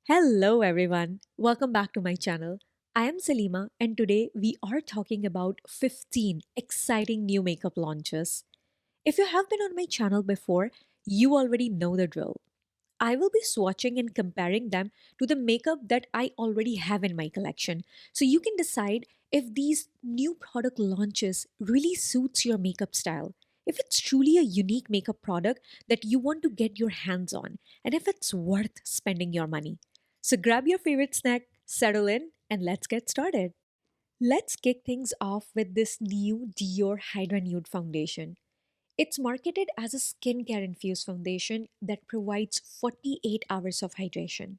Hello everyone, welcome back to my channel. I am Salima and today we are talking about 15 exciting new makeup launches. If you have been on my channel before, you already know the drill. I will be swatching and comparing them to the makeup that I already have in my collection so you can decide if these new product launches really suits your makeup style. If it's truly a unique makeup product that you want to get your hands on, and if it's worth spending your money. So grab your favorite snack, settle in, and let's get started. Let's kick things off with this new Dior Hydra Nude foundation. It's marketed as a skincare infused foundation that provides 48 hours of hydration.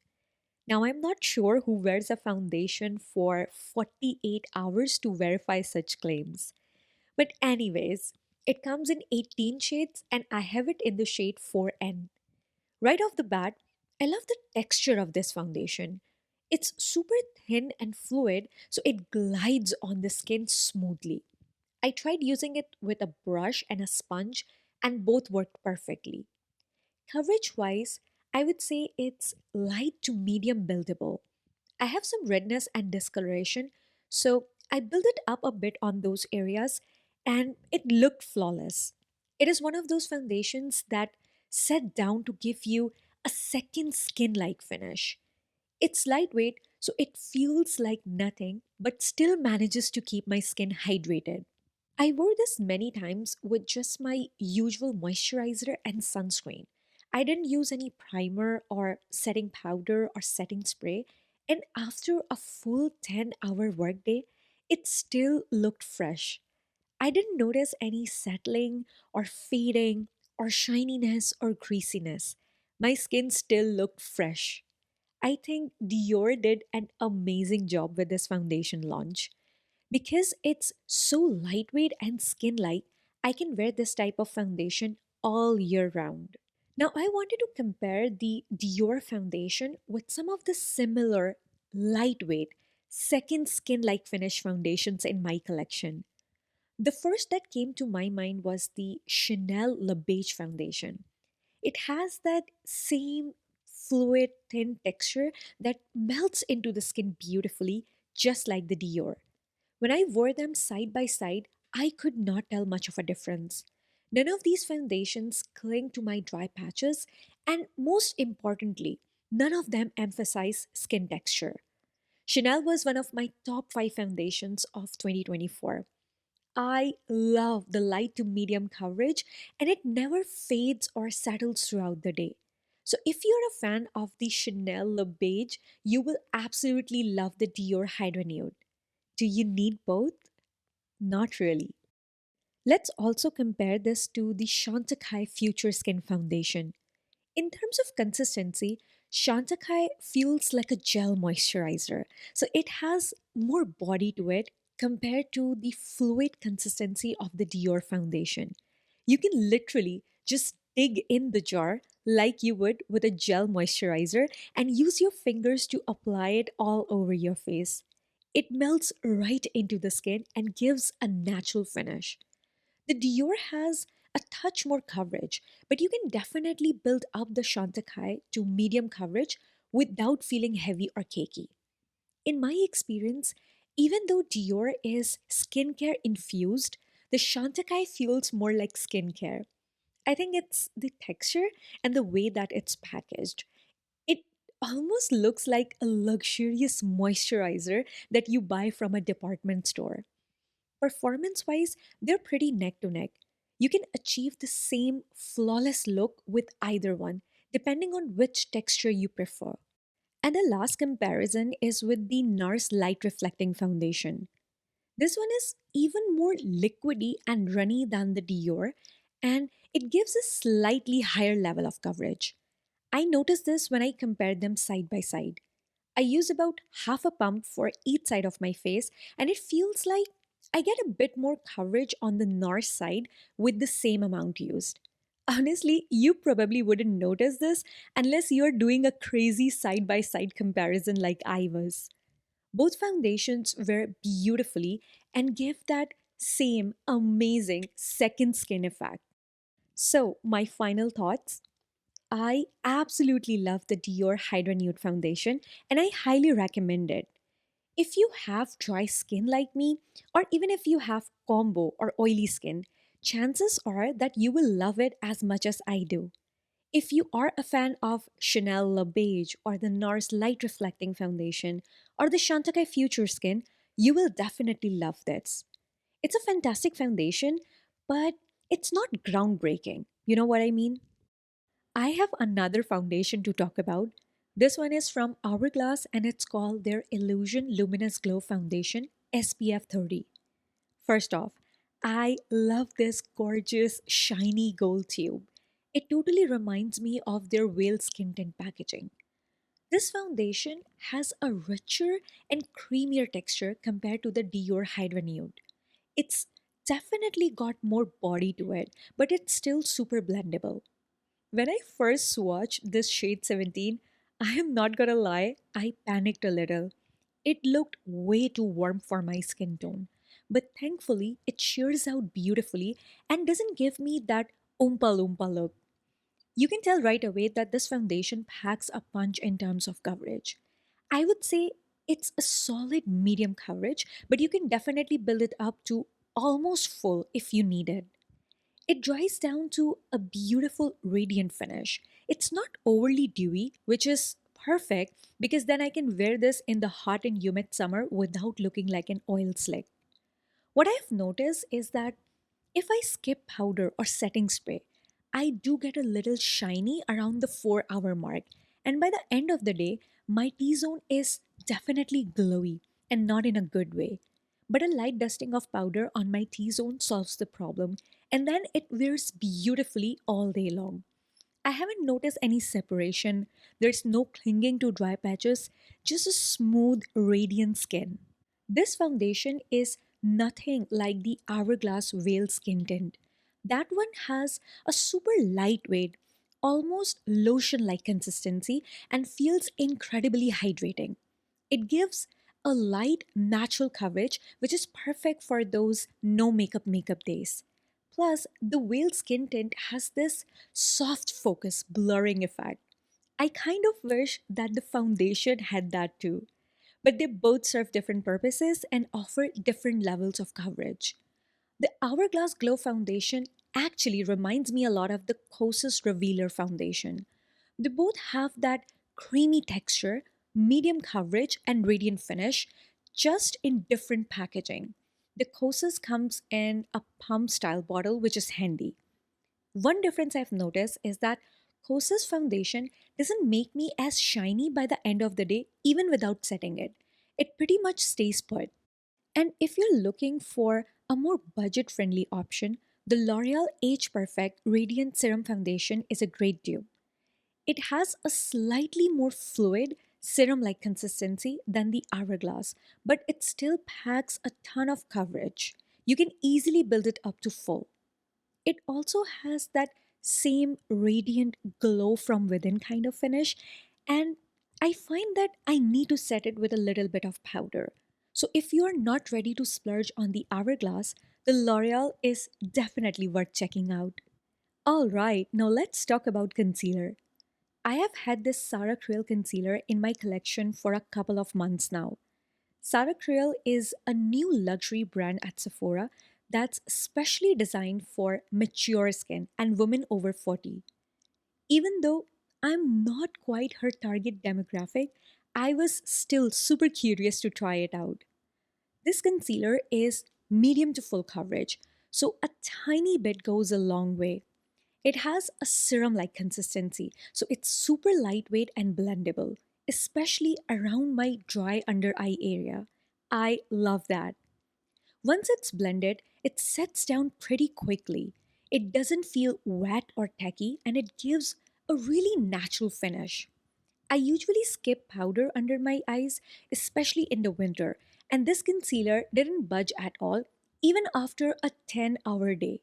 Now, I'm not sure who wears a foundation for 48 hours to verify such claims. But, anyways, it comes in 18 shades and I have it in the shade 4N. Right off the bat, I love the texture of this foundation. It's super thin and fluid, so it glides on the skin smoothly. I tried using it with a brush and a sponge, and both worked perfectly. Coverage wise, I would say it's light to medium buildable. I have some redness and discoloration, so I built it up a bit on those areas and it looked flawless. It is one of those foundations that set down to give you a second skin like finish. It's lightweight, so it feels like nothing, but still manages to keep my skin hydrated. I wore this many times with just my usual moisturizer and sunscreen. I didn't use any primer or setting powder or setting spray, and after a full 10-hour workday, it still looked fresh. I didn't notice any settling or fading or shininess or greasiness. My skin still looked fresh. I think Dior did an amazing job with this foundation launch. Because it's so lightweight and skin light, I can wear this type of foundation all year round. Now, I wanted to compare the Dior foundation with some of the similar lightweight, second skin like finish foundations in my collection. The first that came to my mind was the Chanel Le Beige foundation. It has that same fluid, thin texture that melts into the skin beautifully, just like the Dior. When I wore them side by side, I could not tell much of a difference. None of these foundations cling to my dry patches, and most importantly, none of them emphasize skin texture. Chanel was one of my top 5 foundations of 2024. I love the light to medium coverage, and it never fades or settles throughout the day. So, if you're a fan of the Chanel Le Beige, you will absolutely love the Dior Hydra Nude. Do you need both? Not really. Let's also compare this to the Chantecaille Future Skin Foundation. In terms of consistency, Chantecaille feels like a gel moisturizer, so it has more body to it compared to the fluid consistency of the Dior foundation. You can literally just dig in the jar like you would with a gel moisturizer and use your fingers to apply it all over your face. It melts right into the skin and gives a natural finish. The Dior has a touch more coverage, but you can definitely build up the Chantecaille to medium coverage without feeling heavy or cakey. In my experience, even though Dior is skincare infused, the Chantecaille feels more like skincare. I think it's the texture and the way that it's packaged. It almost looks like a luxurious moisturizer that you buy from a department store. Performance wise, they're pretty neck to neck. You can achieve the same flawless look with either one, depending on which texture you prefer. And the last comparison is with the Nars Light Reflecting Foundation. This one is even more liquidy and runny than the Dior, and it gives a slightly higher level of coverage. I noticed this when I compared them side by side. I use about half a pump for each side of my face, and it feels like I get a bit more coverage on the NARS side with the same amount used. Honestly, you probably wouldn't notice this unless you're doing a crazy side by side comparison like I was. Both foundations wear beautifully and give that same amazing second skin effect. So, my final thoughts. I absolutely love the Dior Hydra Nude Foundation and I highly recommend it. If you have dry skin like me, or even if you have combo or oily skin, chances are that you will love it as much as I do. If you are a fan of Chanel Le Beige or the Nars Light Reflecting Foundation or the Chantecaille Future Skin, you will definitely love this. It's a fantastic foundation, but it's not groundbreaking. You know what I mean? I have another foundation to talk about. This one is from Hourglass and it's called their Illusion Luminous Glow Foundation SPF 30. First off, I love this gorgeous shiny gold tube. It totally reminds me of their whale skin tint packaging. This foundation has a richer and creamier texture compared to the Dior Hydra Nude. It's definitely got more body to it, but it's still super blendable. When I first swatched this shade 17, I am not gonna lie, I panicked a little. It looked way too warm for my skin tone. But thankfully, it shears out beautifully and doesn't give me that oompa loompa look. You can tell right away that this foundation packs a punch in terms of coverage. I would say it's a solid medium coverage, but you can definitely build it up to almost full if you need it. It dries down to a beautiful radiant finish. It's not overly dewy, which is perfect because then I can wear this in the hot and humid summer without looking like an oil slick. What I've noticed is that if I skip powder or setting spray, I do get a little shiny around the 4 hour mark. And by the end of the day, my T zone is definitely glowy and not in a good way. But a light dusting of powder on my T zone solves the problem, and then it wears beautifully all day long. I haven't noticed any separation, there's no clinging to dry patches, just a smooth, radiant skin. This foundation is nothing like the Hourglass Veil Skin Tint. That one has a super lightweight, almost lotion like consistency and feels incredibly hydrating. It gives a light, natural coverage, which is perfect for those no makeup days. Plus, the Veil Skin Tint has this soft focus blurring effect. I kind of wish that the foundation had that too. But they both serve different purposes and offer different levels of coverage. The Hourglass Glow Foundation actually reminds me a lot of the Kosas Revealer Foundation. They both have that creamy texture, medium coverage, and radiant finish, just in different packaging. The Kosas comes in a pump style bottle, which is handy. One difference I've noticed is that Kosas foundation doesn't make me as shiny by the end of the day, even without setting it. It pretty much stays put. And if you're looking for a more budget friendly option, the L'Oreal Age Perfect Radiant Serum Foundation is a great dupe. It has a slightly more fluid, serum like consistency than the Hourglass, but it still packs a ton of coverage. You can easily build it up to full. It also has that same radiant glow from within kind of finish, and I find that I need to set it with a little bit of powder. So if you are not ready to splurge on the Hourglass, the L'Oreal is definitely worth checking out. All right, now let's talk about concealer. I have had this Sarah Creal concealer in my collection for a couple of months now. Sarah Creal is a new luxury brand at Sephora that's specially designed for mature skin and women over 40. Even though I'm not quite her target demographic, I was still super curious to try it out. This concealer is medium to full coverage, so a tiny bit goes a long way. It has a serum like consistency, so it's super lightweight and blendable, especially around my dry under eye area. I love that. Once it's blended, it sets down pretty quickly. It doesn't feel wet or tacky and it gives a really natural finish. I usually skip powder under my eyes, especially in the winter, and this concealer didn't budge at all, even after a 10-hour day.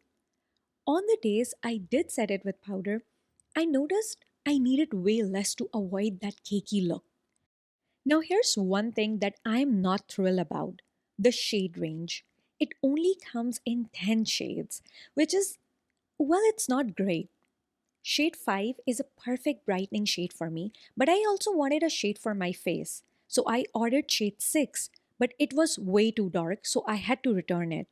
On the days I did set it with powder, I noticed I needed way less to avoid that cakey look. Now, here's one thing that I'm not thrilled about: the shade range. It only comes in 10 shades, which is, well, it's not great. Shade 5 is a perfect brightening shade for me, but I also wanted a shade for my face. So I ordered shade 6, but it was way too dark, so I had to return it.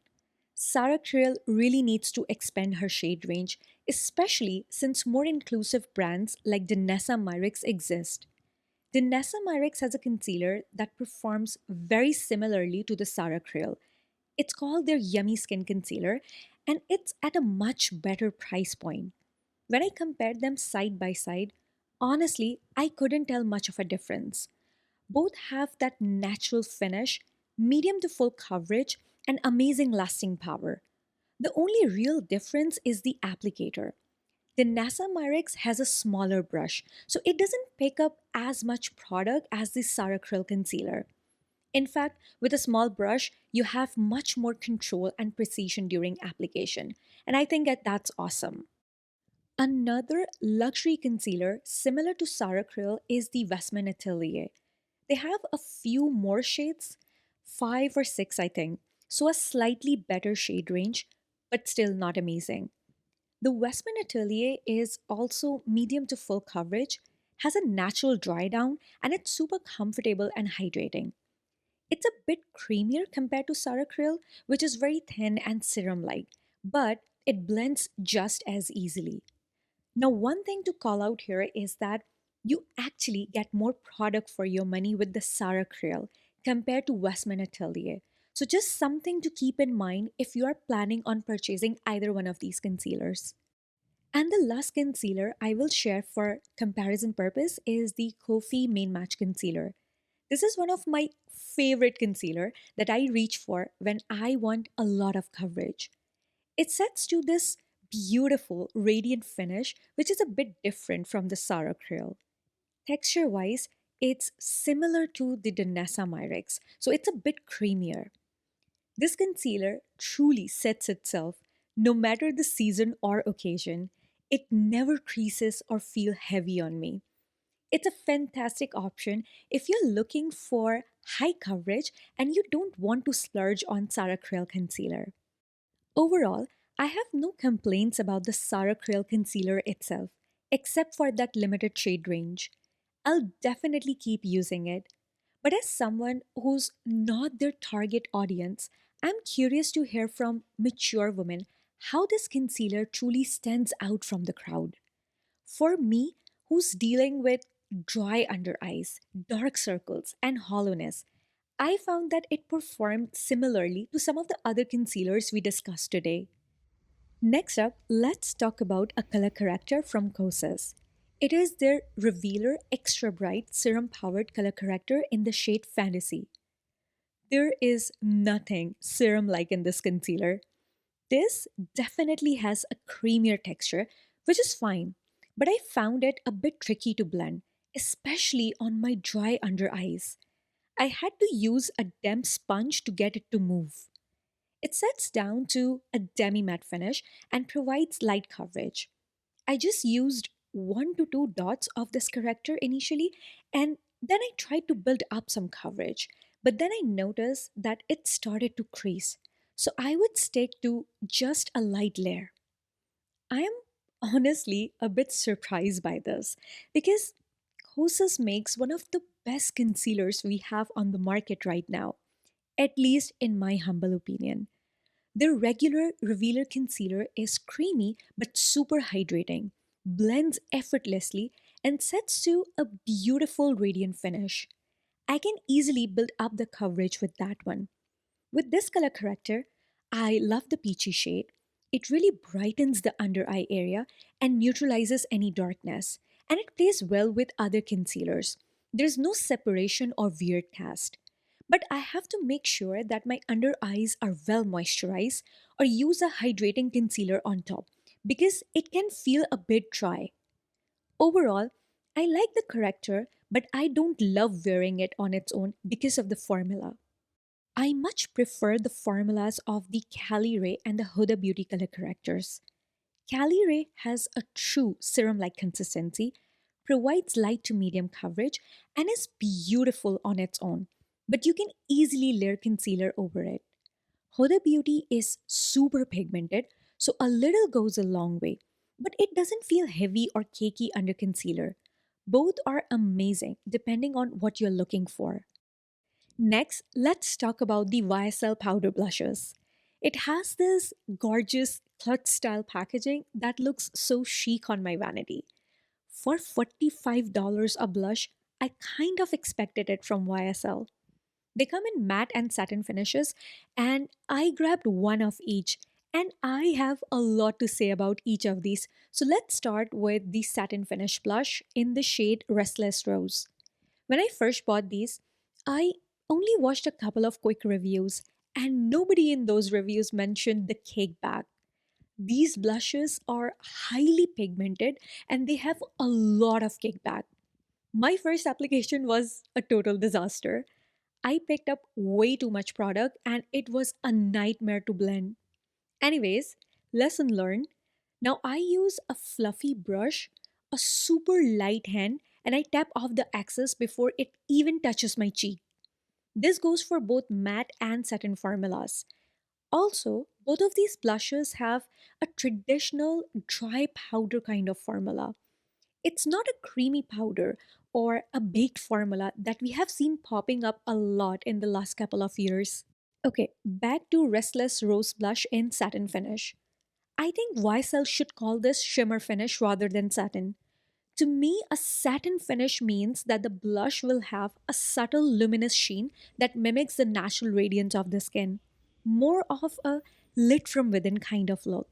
Sarah Creal really needs to expand her shade range, especially since more inclusive brands like Danessa Myricks exist. Danessa Myricks has a concealer that performs very similarly to the Sarah Creal. It's called their Yummy Skin Concealer, and it's at a much better price point. When I compared them side by side, honestly, I couldn't tell much of a difference. Both have that natural finish, medium to full coverage, and amazing lasting power. The only real difference is the applicator. The NASA Myrix has a smaller brush, so it doesn't pick up as much product as the Saracryl concealer. In fact, with a small brush, you have much more control and precision during application, and I think that's awesome. Another luxury concealer similar to Saracryl is the Westman Atelier. They have a few more shades, 5 or 6, I think, so a slightly better shade range, but still not amazing. The Westman Atelier is also medium to full coverage, has a natural dry down, and it's super comfortable and hydrating. It's a bit creamier compared to Saracryl, which is very thin and serum like, but it blends just as easily. Now, one thing to call out here is that you actually get more product for your money with the Sarah Creal compared to Westman Atelier. So, just something to keep in mind if you are planning on purchasing either one of these concealers. And the last concealer I will share for comparison purpose is the Kulfi Main Match Concealer. This is one of my favorite concealer that I reach for when I want a lot of coverage. It sets to this beautiful radiant finish, which is a bit different from the Sarah Creal. Texture wise, it's similar to the Danessa Myricks, so it's a bit creamier. This concealer truly sets itself no matter the season or occasion. It never creases or feel heavy on me. It's a fantastic option if you're looking for high coverage and you don't want to splurge on Sarah Creal concealer. Overall, I have no complaints about the Sarah Creal concealer itself, except for that limited shade range. I'll definitely keep using it. But as someone who's not their target audience, I'm curious to hear from mature women how this concealer truly stands out from the crowd. For me, who's dealing with dry under eyes, dark circles, and hollowness, I found that it performed similarly to some of the other concealers we discussed today. Next up, let's talk about a color corrector from Kosas. It is their Revealer Extra Bright Serum Powered Color Corrector in the shade Fantasy. There is nothing serum like in this concealer. This definitely has a creamier texture, which is fine, but I found it a bit tricky to blend, especially on my dry under eyes. I had to use a damp sponge to get it to move. It sets down to a demi matte finish and provides light coverage. I just used 1 to 2 dots of this corrector initially, and then I tried to build up some coverage. But then I noticed that it started to crease. So I would stick to just a light layer. I am honestly a bit surprised by this because Kosas makes one of the best concealers we have on the market right now, at least in my humble opinion. Their regular revealer concealer is creamy but super hydrating, blends effortlessly, and sets to a beautiful radiant finish. I can easily build up the coverage with that one. With this color corrector, I love the peachy shade. It really brightens the under eye area and neutralizes any darkness, and it plays well with other concealers. There's no separation or weird cast. But I have to make sure that my under eyes are well moisturized or use a hydrating concealer on top because it can feel a bit dry. Overall, I like the corrector, but I don't love wearing it on its own because of the formula. I much prefer the formulas of the Cali Ray and the Huda Beauty color correctors. Cali Ray has a true serum like consistency, provides light to medium coverage, and is beautiful on its own, but you can easily layer concealer over it. Huda Beauty is super pigmented, so a little goes a long way, but it doesn't feel heavy or cakey under concealer. Both are amazing depending on what you're looking for. Next, let's talk about the YSL powder blushes. It has this gorgeous clutch style packaging that looks so chic on my vanity. For $45 a blush, I kind of expected it from YSL. They come in matte and satin finishes, and I grabbed one of each. And I have a lot to say about each of these. So let's start with the satin finish blush in the shade Restless Rose. When I first bought these, I only watched a couple of quick reviews, and nobody in those reviews mentioned the cake bag. These blushes are highly pigmented and they have a lot of kickback. My first application was a total disaster. I picked up way too much product and it was a nightmare to blend. Anyways, lesson learned. Now I use a fluffy brush, a super light hand, and I tap off the excess before it even touches my cheek. This goes for both matte and satin formulas. Also, both of these blushes have a traditional dry powder kind of formula. It's not a creamy powder or a baked formula that we have seen popping up a lot in the last couple of years. Okay, back to Restless Rose Blush in satin finish. I think YSL should call this shimmer finish rather than satin. To me, a satin finish means that the blush will have a subtle luminous sheen that mimics the natural radiance of the skin. More of a lit from within kind of look.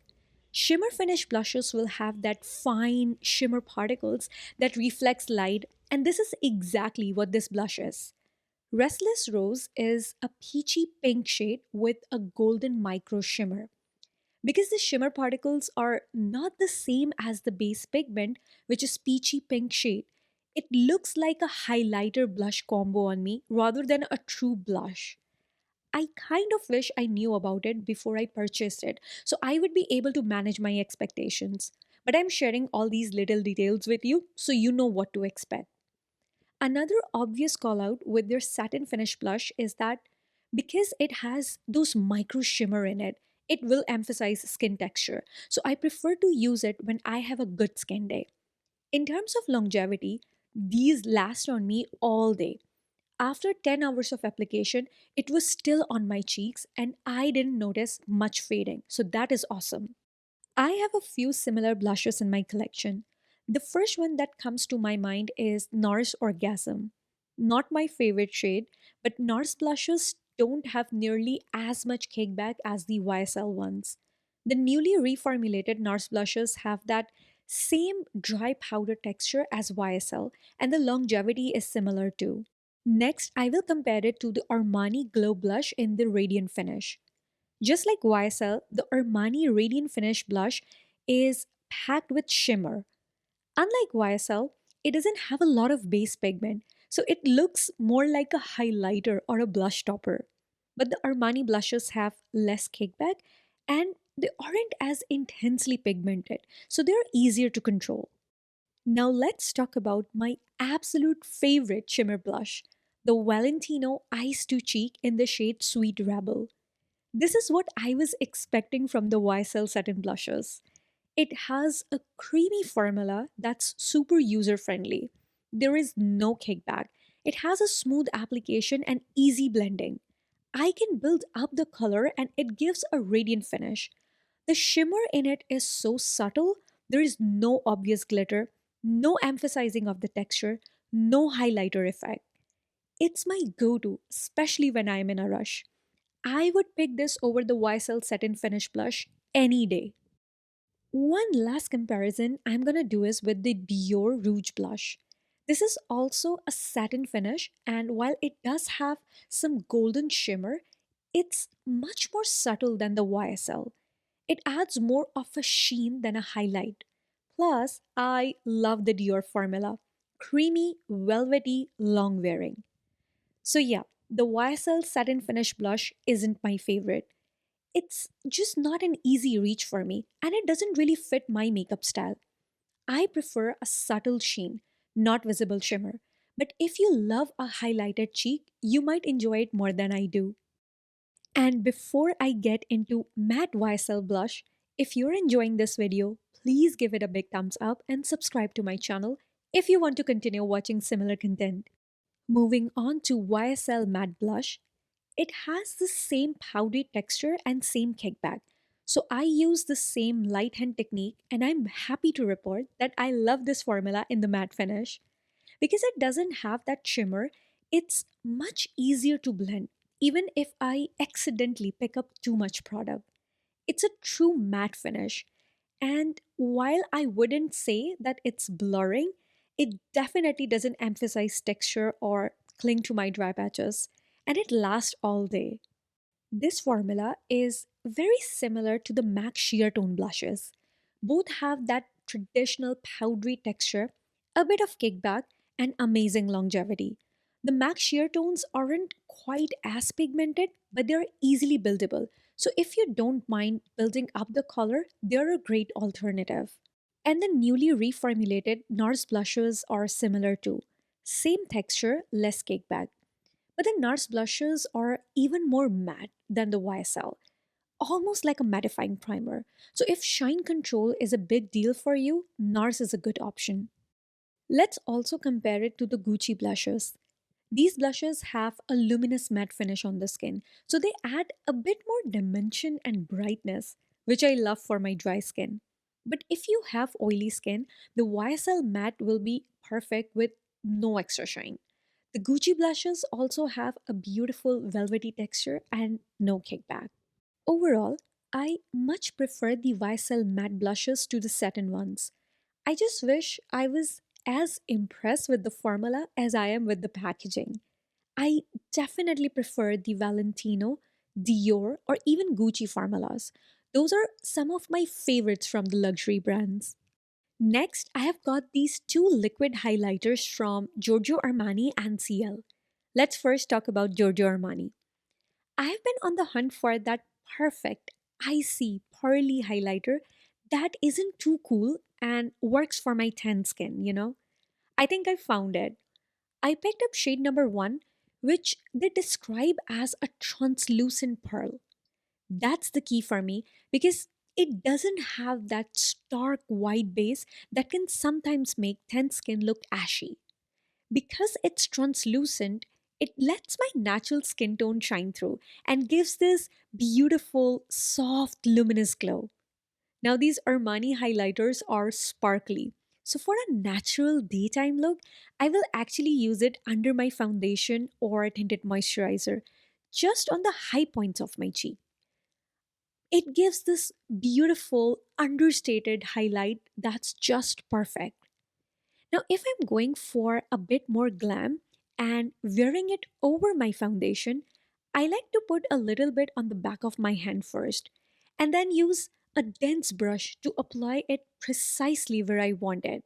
Shimmer finish blushes will have that fine shimmer particles that reflects light, and this is exactly what this blush is. Restless Rose is a peachy pink shade with a golden micro shimmer. Because the shimmer particles are not the same as the base pigment, which is peachy pink shade, it looks like a highlighter blush combo on me rather than a true blush. I kind of wish I knew about it before I purchased it, so I would be able to manage my expectations. But I'm sharing all these little details with you so you know what to expect. Another obvious call out with their satin finish blush is that because it has those micro shimmer in it, it will emphasize skin texture. So I prefer to use it when I have a good skin day. In terms of longevity, these last on me all day. After 10 hours of application, it was still on my cheeks and I didn't notice much fading. So that is awesome. I have a few similar blushes in my collection. The first one that comes to my mind is Nars Orgasm. Not my favorite shade, but Nars blushes don't have nearly as much kickback as the YSL ones. The newly reformulated Nars blushes have that same dry powder texture as YSL, and the longevity is similar too. Next, I will compare it to the Armani Glow Blush in the Radiant Finish. Just like YSL, the Armani Radiant Finish blush is packed with shimmer. Unlike YSL, it doesn't have a lot of base pigment, so it looks more like a highlighter or a blush topper. But the Armani blushes have less kickback and they aren't as intensely pigmented, so they're easier to control. Now let's talk about my absolute favorite shimmer blush, the Valentino Ice to Cheek in the shade Sweet Rebel. This is what I was expecting from the YSL satin blushes. It has a creamy formula that's super user friendly. There is no kickback. It has a smooth application and easy blending. I can build up the color and it gives a radiant finish. The shimmer in it is so subtle, there is no obvious glitter, no emphasizing of the texture, no highlighter effect. It's my go to, especially when I'm in a rush. I would pick this over the YSL Satin Finish Blush any day. One last comparison I'm gonna do is with the Dior Rouge Blush. This is also a satin finish, and while it does have some golden shimmer, it's much more subtle than the YSL. It adds more of a sheen than a highlight. Plus, I love the Dior formula creamy, velvety, long wearing. So, yeah, the YSL Satin Finish Blush isn't my favorite. It's just not an easy reach for me, and it doesn't really fit my makeup style. I prefer a subtle sheen, not visible shimmer. But if you love a highlighted cheek, you might enjoy it more than I do. And before I get into matte YSL blush, if you're enjoying this video, please give it a big thumbs up and subscribe to my channel if you want to continue watching similar content. Moving on to YSL Matte Blush, it has the same powdery texture and same kickback. So I use the same light hand technique and I'm happy to report that I love this formula in the matte finish. Because it doesn't have that shimmer, it's much easier to blend, even if I accidentally pick up too much product. It's a true matte finish. And while I wouldn't say that it's blurring, it definitely doesn't emphasize texture or cling to my dry patches. And it lasts all day. This formula is very similar to the MAC Sheer Tone blushes. Both have that traditional powdery texture, a bit of kickback, and amazing longevity. The MAC Sheer Tones aren't quite as pigmented, but they're easily buildable. So if you don't mind building up the color, they're a great alternative. And the newly reformulated Nars blushes are similar too. Same texture, less kickback. But the Nars blushes are even more matte than the YSL, almost like a mattifying primer. So if shine control is a big deal for you, Nars is a good option. Let's also compare it to the Gucci blushes. These blushes have a luminous matte finish on the skin, so they add a bit more dimension and brightness, which I love for my dry skin. But if you have oily skin, the YSL matte will be perfect with no extra shine. The Gucci blushes also have a beautiful velvety texture and no kickback. Overall, I much prefer the YSL matte blushes to the satin ones. I just wish I was as impressed with the formula as I am with the packaging. I definitely prefer the Valentino, Dior, or even Gucci formulas. Those are some of my favorites from the luxury brands. Next, I have got these two liquid highlighters from Giorgio Armani and Ciele. Let's first talk about Giorgio Armani. I have been on the hunt for that perfect, icy, pearly highlighter that isn't too cool and works for my tan skin. I think I found it. I picked up shade number 1, which they describe as a translucent pearl. That's the key for me because it doesn't have that stark white base that can sometimes make tan skin look ashy. Because it's translucent, it lets my natural skin tone shine through and gives this beautiful, soft, luminous glow. Now, these Armani highlighters are sparkly. So, for a natural daytime look, I will actually use it under my foundation or tinted moisturizer, just on the high points of my cheek. It gives this beautiful, understated highlight that's just perfect. Now, if I'm going for a bit more glam and wearing it over my foundation, I like to put a little bit on the back of my hand first and then use a dense brush to apply it precisely where I want it.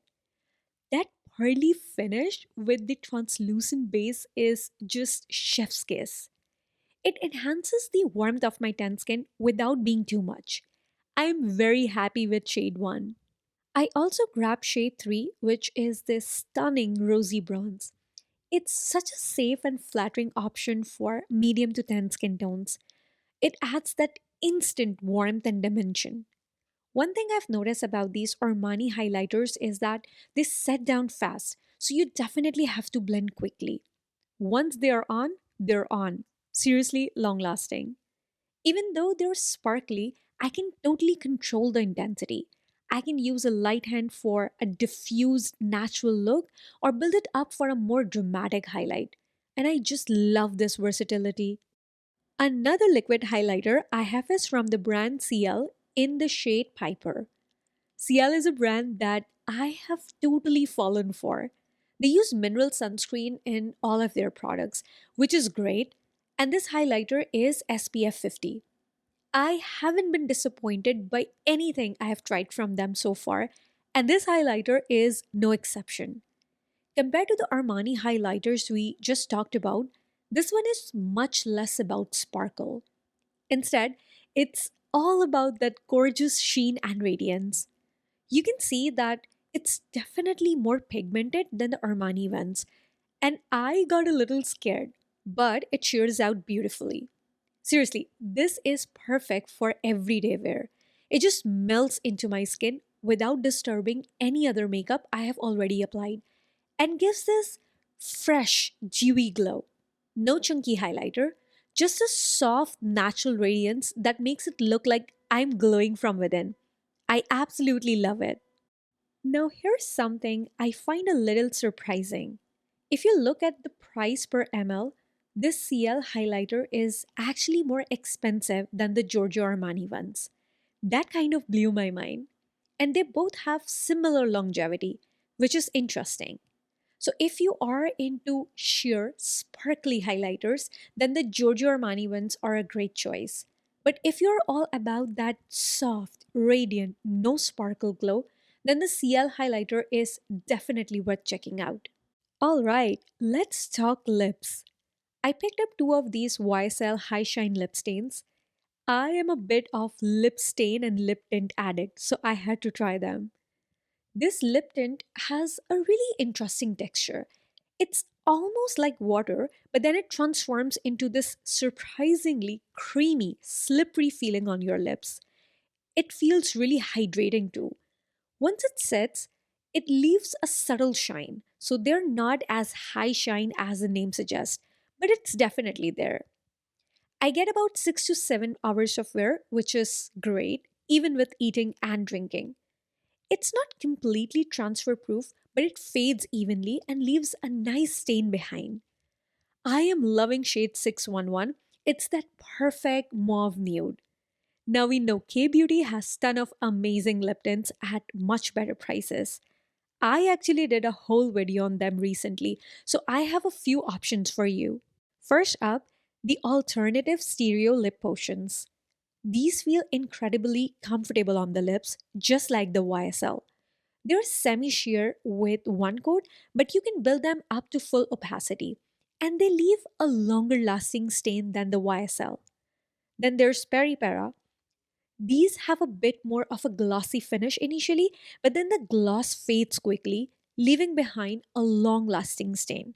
That pearly finish with the translucent base is just chef's kiss. It enhances the warmth of my tan skin without being too much. I'm very happy with shade 1. I also grabbed shade 3, which is this stunning rosy bronze. It's such a safe and flattering option for medium to tan skin tones. It adds that instant warmth and dimension. One thing I've noticed about these Armani highlighters is that they set down fast, so you definitely have to blend quickly. Once they are on, they're on. Seriously, long lasting. Even though they're sparkly, I can totally control the intensity. I can use a light hand for a diffused, natural look or build it up for a more dramatic highlight. And I just love this versatility. Another liquid highlighter I have is from the brand Ciele in the shade Piper. Ciele is a brand that I have totally fallen for. They use mineral sunscreen in all of their products, which is great. And this highlighter is SPF 50. I haven't been disappointed by anything I have tried from them so far, and this highlighter is no exception. Compared to the Armani highlighters we just talked about, this one is much less about sparkle. Instead, it's all about that gorgeous sheen and radiance. You can see that it's definitely more pigmented than the Armani ones, and I got a little scared, but it shears out beautifully. Seriously, this is perfect for everyday wear. It just melts into my skin without disturbing any other makeup I have already applied and gives this fresh, dewy glow. No chunky highlighter, just a soft, natural radiance that makes it look like I'm glowing from within. I absolutely love it. Now, here's something I find a little surprising. If you look at the price per ml, this Ciele highlighter is actually more expensive than the Giorgio Armani ones. That kind of blew my mind. And they both have similar longevity, which is interesting. So if you are into sheer sparkly highlighters, then the Giorgio Armani ones are a great choice. But if you're all about that soft, radiant, no sparkle glow, then the Ciele highlighter is definitely worth checking out. All right, let's talk lips. I picked up two of these YSL High Shine lip stains. I am a bit of lip stain and lip tint addict, so I had to try them. This lip tint has a really interesting texture. It's almost like water, but then it transforms into this surprisingly creamy, slippery feeling on your lips. It feels really hydrating too. Once it sets, it leaves a subtle shine, so they're not as high shine as the name suggests, but it's definitely there. I get about 6 to 7 hours of wear, which is great, even with eating and drinking. It's not completely transfer proof, but it fades evenly and leaves a nice stain behind. I am loving shade 611. It's that perfect mauve nude. Now we know K Beauty has ton of amazing lip tints at much better prices. I actually did a whole video on them recently, so I have a few options for you. First up, the alternative stereo lip potions. These feel incredibly comfortable on the lips, just like the YSL. They're semi sheer with one coat, but you can build them up to full opacity. And they leave a longer lasting stain than the YSL. Then there's Peripera. These have a bit more of a glossy finish initially, but then the gloss fades quickly, leaving behind a long lasting stain.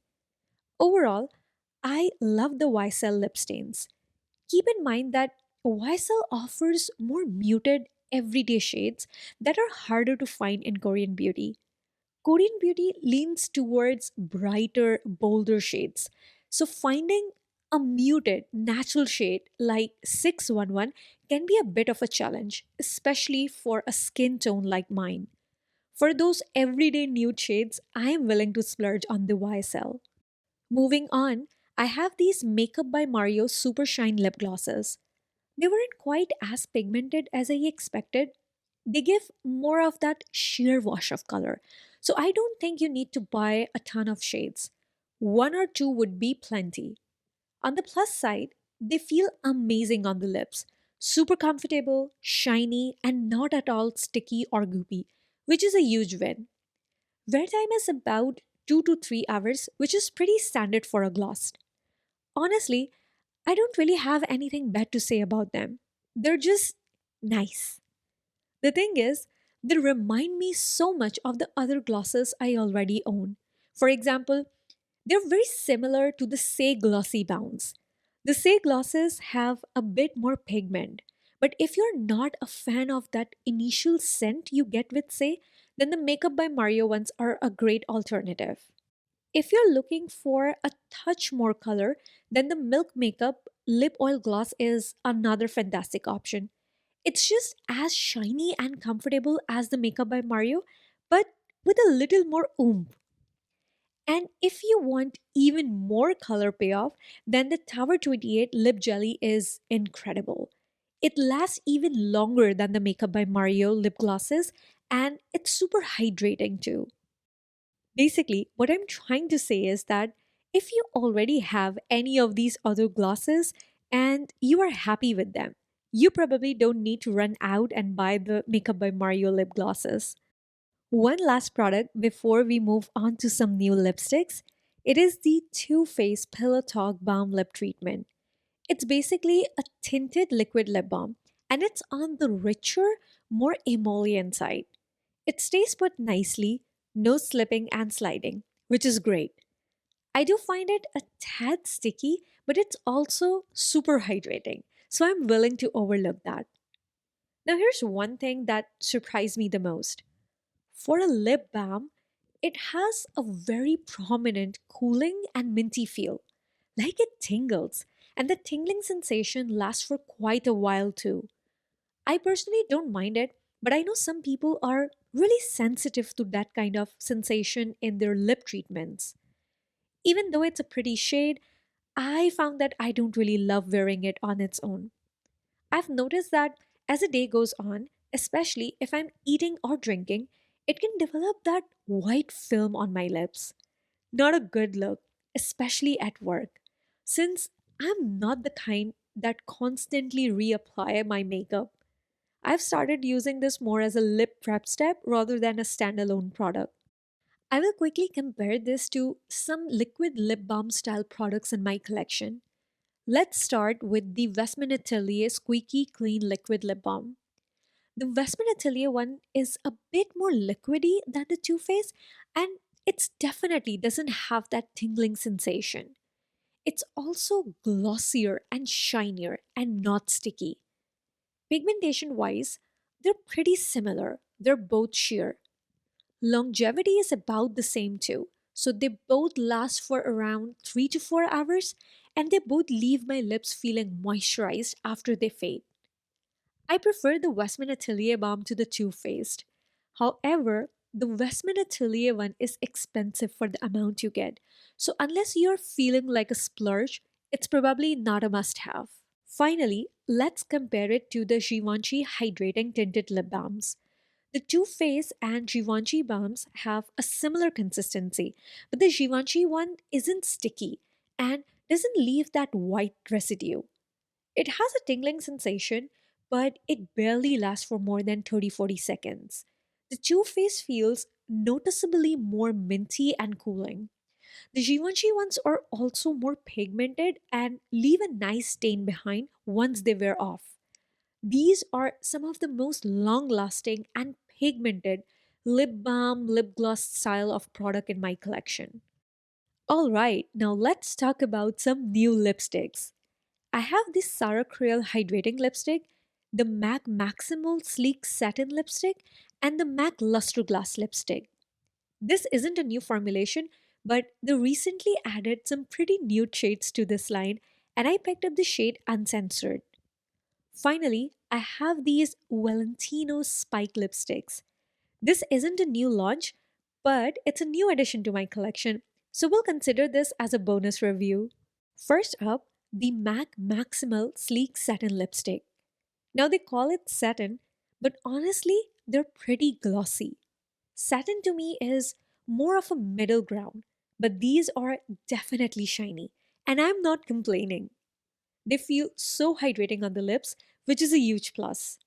Overall, I love the YSL lip stains. Keep in mind that YSL offers more muted, everyday shades that are harder to find in Korean beauty. Korean beauty leans towards brighter, bolder shades. So finding a muted, natural shade like 611 can be a bit of a challenge, especially for a skin tone like mine. For those everyday nude shades, I am willing to splurge on the YSL. Moving on, I have these Makeup by Mario Super Shine lip glosses. They weren't quite as pigmented as I expected. They give more of that sheer wash of color. So I don't think you need to buy a ton of shades. One or two would be plenty. On the plus side, they feel amazing on the lips. Super comfortable, shiny, and not at all sticky or goopy, which is a huge win. Wear time is about 2 to 3 hours, which is pretty standard for a gloss. Honestly, I don't really have anything bad to say about them. They're just nice. The thing is, they remind me so much of the other glosses I already own. For example, they're very similar to the Say Glossy Bounce. The Say glosses have a bit more pigment, but if you're not a fan of that initial scent you get with Say, then the Makeup by Mario ones are a great alternative. If you're looking for a touch more color, then the Milk Makeup Lip Oil Gloss is another fantastic option. It's just as shiny and comfortable as the Makeup by Mario, but with a little more oomph. And if you want even more color payoff, then the Tower 28 Lip Jelly is incredible. It lasts even longer than the Makeup by Mario lip glosses, and it's super hydrating too. Basically, what I'm trying to say is that if you already have any of these other glosses and you are happy with them, you probably don't need to run out and buy the Makeup by Mario lip glosses. One last product before we move on to some new lipsticks. It is the Too Faced Pillow Talk Balm Lip Treatment. It's basically a tinted liquid lip balm, and it's on the richer, more emollient side. It stays put nicely, no slipping and sliding, which is great. I do find it a tad sticky, but it's also super hydrating, so I'm willing to overlook that. Now, here's one thing that surprised me the most. For a lip balm, it has a very prominent cooling and minty feel, like it tingles, and the tingling sensation lasts for quite a while too. I personally don't mind it, but I know some people are really sensitive to that kind of sensation in their lip treatments. Even though it's a pretty shade, I found that I don't really love wearing it on its own. I've noticed that as the day goes on, especially if I'm eating or drinking, it can develop that white film on my lips. Not a good look, especially at work, since I'm not the kind that constantly reapply my makeup. I've started using this more as a lip prep step rather than a standalone product. I will quickly compare this to some liquid lip balm style products in my collection. Let's start with the Westman Atelier Squeaky Clean Liquid Lip Balm. The Westman Atelier one is a bit more liquidy than the Too Faced, and it definitely doesn't have that tingling sensation. It's also glossier and shinier and not sticky. Pigmentation wise, they're pretty similar. They're both sheer. Longevity is about the same too. So they both last for around 3 to 4 hours and they both leave my lips feeling moisturized after they fade. I prefer the Westman Atelier balm to the Too Faced. However, the Westman Atelier one is expensive for the amount you get. So unless you're feeling like a splurge, it's probably not a must have. Finally, let's compare it to the Givenchy Hydrating Tinted Lip Balms. The Too Faced and Givenchy balms have a similar consistency, but the Givenchy one isn't sticky and doesn't leave that white residue. It has a tingling sensation, but it barely lasts for more than 30-40 seconds. The Too Faced feels noticeably more minty and cooling. The Givenchy ones are also more pigmented and leave a nice stain behind once they wear off. These are some of the most long lasting and pigmented lip balm, lip gloss style of product in my collection. Alright, now let's talk about some new lipsticks. I have this Sarah Creal Hydrating Lipstick, the MAC Maximal Sleek Satin Lipstick, and the MAC Luster Glass Lipstick. This isn't a new formulation, but they recently added some pretty nude shades to this line, and I picked up the shade Uncensored. Finally, I have these Valentino Spike lipsticks. This isn't a new launch, but it's a new addition to my collection, so we'll consider this as a bonus review. First up, the MAC Maximal Sleek Satin Lipstick. Now they call it satin, but honestly, they're pretty glossy. Satin to me is more of a middle ground, but these are definitely shiny, and I'm not complaining. They feel so hydrating on the lips, which is a huge plus.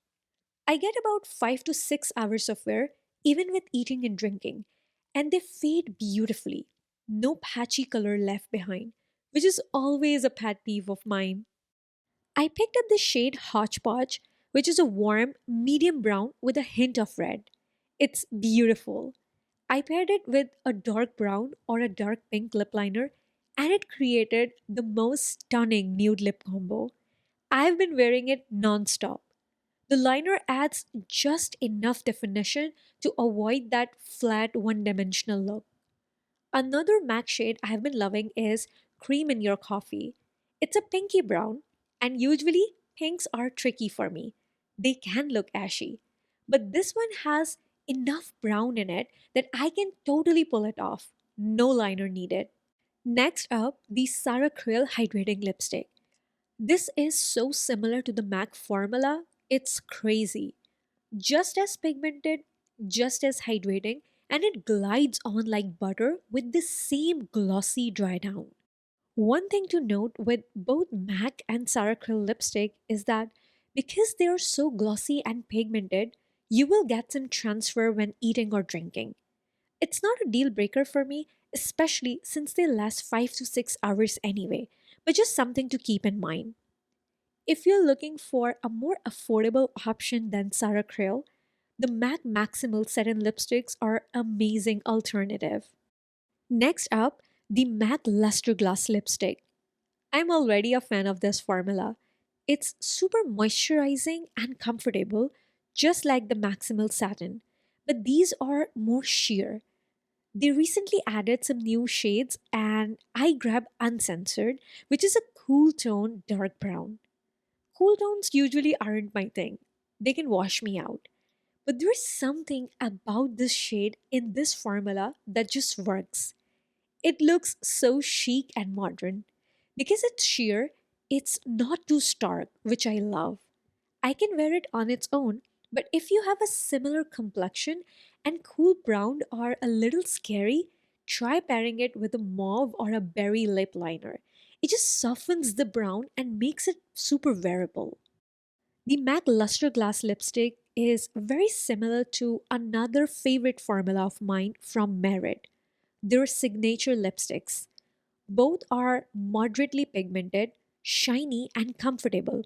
I get about 5 to 6 hours of wear, even with eating and drinking, and they fade beautifully. No patchy color left behind, which is always a pet peeve of mine. I picked up the shade Hodgepodge, which is a warm, medium brown with a hint of red. It's beautiful. I paired it with a dark brown or a dark pink lip liner, and it created the most stunning nude lip combo. I've been wearing it non-stop. The liner adds just enough definition to avoid that flat one dimensional look. Another MAC shade I've been loving is Cream in Your Coffee. It's a pinky brown, and usually pinks are tricky for me. They can look ashy. But this one has enough brown in it that I can totally pull it off. No liner needed. Next up, the Sarah Creal Hydrating Lipstick. This is so similar to the MAC formula, it's crazy. Just as pigmented, just as hydrating, and it glides on like butter with the same glossy dry down. One thing to note with both MAC and Sarah Creal lipstick is that because they are so glossy and pigmented, you will get some transfer when eating or drinking. It's not a deal breaker for me, especially since they last 5 to 6 hours anyway, but just something to keep in mind. If you're looking for a more affordable option than Sarah Creal, the MAC Maximal Satin lipsticks are amazing alternative. Next up, the MAC Luster Glass lipstick. I'm already a fan of this formula. It's super moisturizing and comfortable, just like the Maximal Satin, but these are more sheer. They recently added some new shades, and I grabbed Uncensored, which is a cool tone dark brown. Cool tones usually aren't my thing, they can wash me out. But there's something about this shade in this formula that just works. It looks so chic and modern. Because it's sheer, it's not too stark, which I love. I can wear it on its own, but if you have a similar complexion and cool brown are a little scary, try pairing it with a mauve or a berry lip liner. It just softens the brown and makes it super wearable. The MAC Luster Glass lipstick is very similar to another favorite formula of mine from Merit, their signature lipsticks. Both are moderately pigmented, shiny, and comfortable.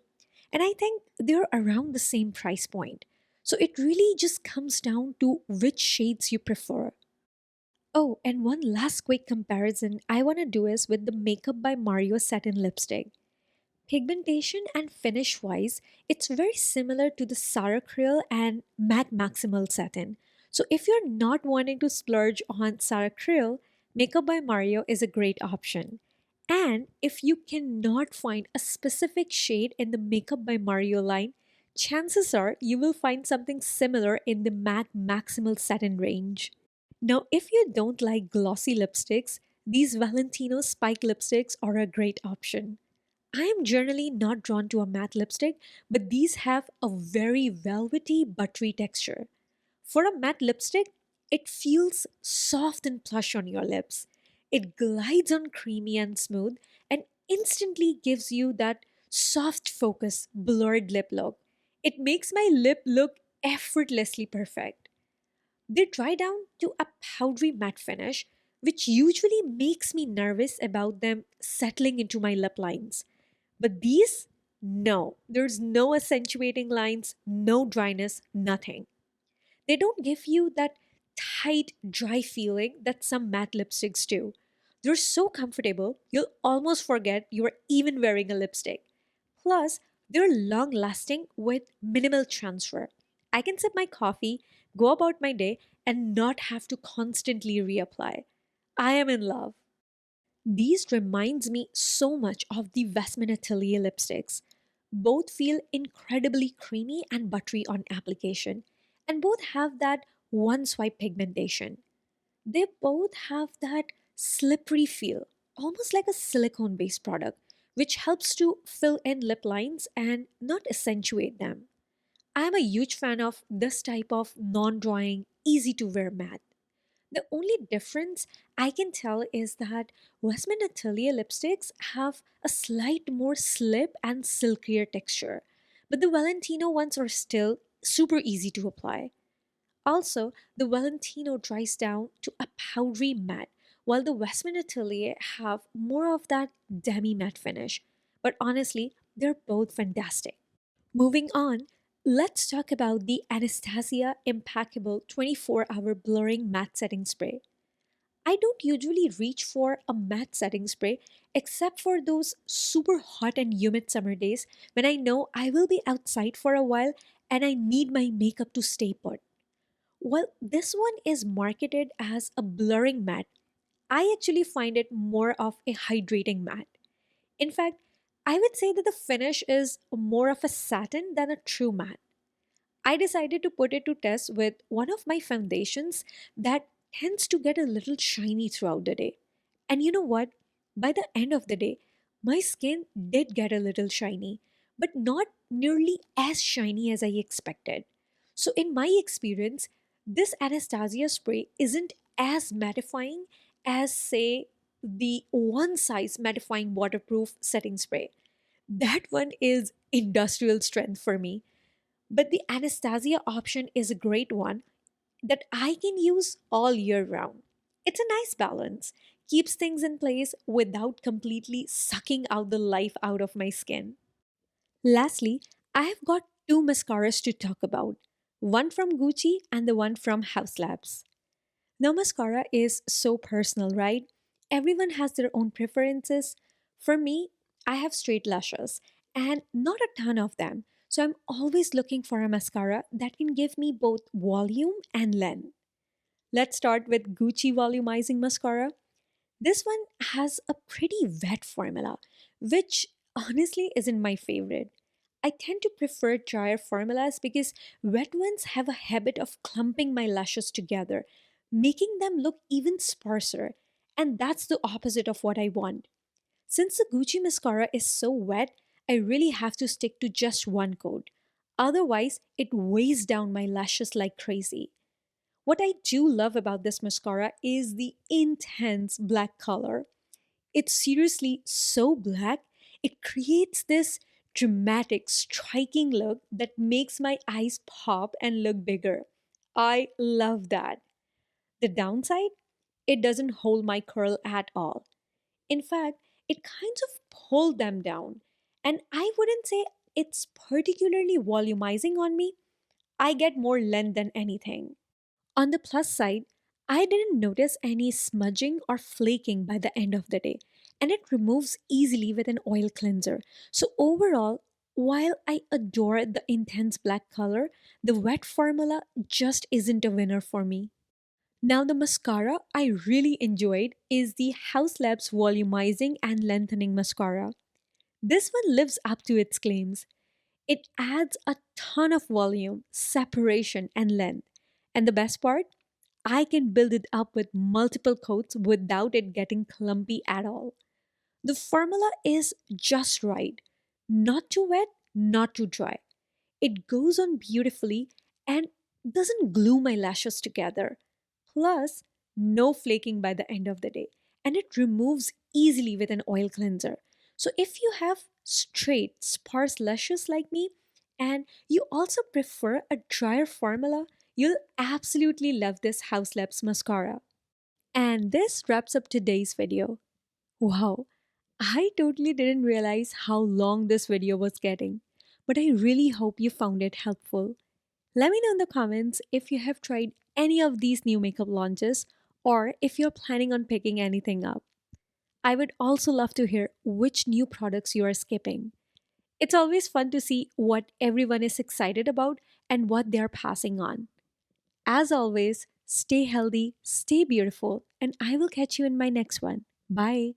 And I think they're around the same price point. So it really just comes down to which shades you prefer. Oh, and one last quick comparison I want to do is with the Makeup by Mario Satin lipstick. Pigmentation and finish wise, it's very similar to the Sarah Creal and MAC Maximal Satin. So if you're not wanting to splurge on Sarah Creal, Makeup by Mario is a great option. And if you cannot find a specific shade in the Makeup by Mario line, chances are you will find something similar in the MAC Maximal Satin range. Now, if you don't like glossy lipsticks, these Valentino Spike lipsticks are a great option. I am generally not drawn to a matte lipstick, but these have a very velvety, buttery texture. For a matte lipstick, it feels soft and plush on your lips. It glides on creamy and smooth and instantly gives you that soft focus, blurred lip look. It makes my lip look effortlessly perfect. They dry down to a powdery matte finish, which usually makes me nervous about them settling into my lip lines. But these, no, there's no accentuating lines, no dryness, nothing. They don't give you that tight, dry feeling that some matte lipsticks do. They're so comfortable, you'll almost forget you're even wearing a lipstick. Plus, they're long lasting with minimal transfer. I can sip my coffee, go about my day, and not have to constantly reapply. I am in love. These reminds me so much of the Westman Atelier lipsticks. Both feel incredibly creamy and buttery on application, and both have that one swipe pigmentation. They both have that slippery feel, almost like a silicone based product, which helps to fill in lip lines and not accentuate them. I am a huge fan of this type of non drying, easy to wear matte. The only difference I can tell is that Westman Atelier lipsticks have a slight more slip and silkier texture, but the Valentino ones are still super easy to apply. Also, the Valentino dries down to a powdery matte, while the Westman Atelier have more of that demi matte finish. But honestly, they're both fantastic. Moving on, let's talk about the Anastasia Impeccable 24-hour blurring matte setting spray. I don't usually reach for a matte setting spray except for those super hot and humid summer days when I know I will be outside for a while and I need my makeup to stay put. While this one is marketed as a blurring matte, I actually find it more of a hydrating matte. In fact, I would say that the finish is more of a satin than a true matte. I decided to put it to test with one of my foundations that tends to get a little shiny throughout the day. And you know what? By the end of the day, my skin did get a little shiny, but not nearly as shiny as I expected. So, in my experience, this Anastasia spray isn't as mattifying as, say, the one size mattifying waterproof setting spray. That one is industrial strength for me. But the Anastasia option is a great one that I can use all year round. It's a nice balance, keeps things in place without completely sucking out the life out of my skin. Lastly, I have got two mascaras to talk about, one from Gucci and the one from House Labs. Now, mascara is so personal, right? Everyone has their own preferences. For me, I have straight lashes and not a ton of them. So I'm always looking for a mascara that can give me both volume and length. Let's start with Gucci Volumizing Mascara. This one has a pretty wet formula, which honestly isn't my favorite. I tend to prefer drier formulas because wet ones have a habit of clumping my lashes together, making them look even sparser. And that's the opposite of what I want. Since the Gucci mascara is so wet, I really have to stick to just one coat. Otherwise, it weighs down my lashes like crazy. What I do love about this mascara is the intense black color. It's seriously so black, it creates this dramatic, striking look that makes my eyes pop and look bigger. I love that. The downside? It doesn't hold my curl at all. In fact, it kind of pulled them down. And I wouldn't say it's particularly volumizing on me. I get more length than anything. On the plus side, I didn't notice any smudging or flaking by the end of the day, and it removes easily with an oil cleanser. So, overall, while I adore the intense black color, the wet formula just isn't a winner for me. Now, the mascara I really enjoyed is the House Labs Volumizing and Lengthening Mascara. This one lives up to its claims. It adds a ton of volume, separation, and length. And the best part? I can build it up with multiple coats without it getting clumpy at all. The formula is just right. Not too wet, not too dry. It goes on beautifully and doesn't glue my lashes together. Plus, no flaking by the end of the day. And it removes easily with an oil cleanser. So, if you have straight, sparse lashes like me, and you also prefer a drier formula, you'll absolutely love this House Labs mascara. And this wraps up today's video. Wow, I totally didn't realize how long this video was getting, but I really hope you found it helpful. Let me know in the comments if you have tried any of these new makeup launches or if you're planning on picking anything up. I would also love to hear which new products you are skipping. It's always fun to see what everyone is excited about and what they're passing on. As always, stay healthy, stay beautiful, and I will catch you in my next one. Bye.